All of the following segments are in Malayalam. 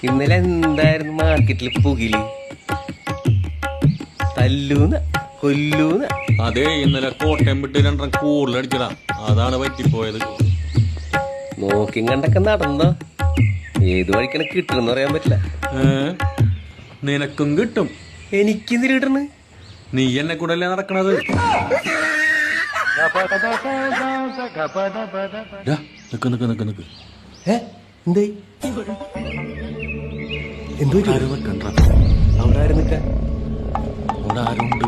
ഇന്നലെ എന്തായിരുന്നു മാർക്കറ്റിൽ പുകില്? തല്ലൂന്ന് കൊല്ലൂന്ന്. അതെ, ഇന്നലെ കോട്ടയം വിട്ട് രണ്ടെണ്ണം കൂടുതലടിച്ചടാ, അതാണ് പറ്റിപ്പോയത്. നോക്കിയും കണ്ടൊക്കെ നടന്നോ? ഏത് വഴിക്കാണ് കിട്ടണെന്ന് പറയാൻ പറ്റില്ല. നിനക്കും കിട്ടും. എനിക്കെന്തിന് കിട്ടണ്? നീ എന്നെ കൂടെ അല്ലേ നടക്കണത്? നിക്ക് നിക്ക് നിക്ക് നിക്ക്. എന്തേ എന്തോ ആരും നിക്കണ്ട, അവിടെ ആരും നിൽക്കാൻ? അവിടെ ആരുണ്ട്?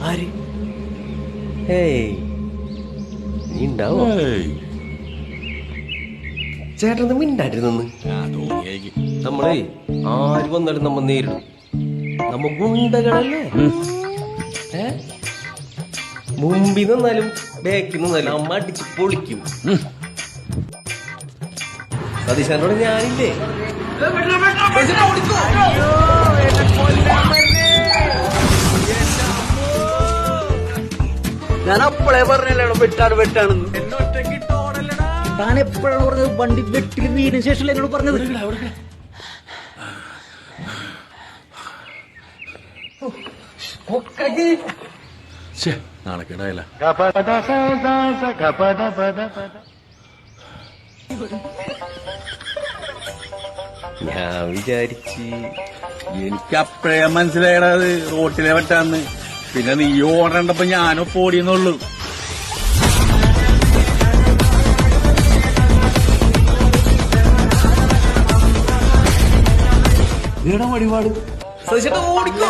ആര്? ഏയ് നീ ഉണ്ടാവോ? ചേട്ടൻ മിണ്ടാട്ടിരുന്നു. നമ്മളേ ആര് വന്നാലും നമ്മ നേരിടും. നമ്മ ഗുണ്ടകളല്ലേ? മുമ്പിൽ നിന്നാലും ബാക്കിൽ നിന്നാലും അമ്മ അടിച്ച് പൊളിക്കും. സതീശനോട് ഞാനില്ലേ? ഞാൻ അപ്പളേ പറഞ്ഞല്ലോ വെട്ടാണ് വെട്ടാണെന്ന്. താൻ എപ്പോഴാണ് പറഞ്ഞത്? വണ്ടി വെട്ടിൽ വീടിന് ശേഷം എന്നോട് പറഞ്ഞത്. നാണക്കേടായല്ല. ഞാൻ വിചാരിച്ച് എനിക്ക് അപ്പഴേ മനസ്സിലായത് റോട്ടിലെ വെട്ടാന്ന്. പിന്നെ നീ ഓടേണ്ടപ്പോ ഞാനൊപ്പം ഓടിയെന്നുള്ളു. വഴിപാട്. സതീശേട്ടാ ഓടിക്കോ.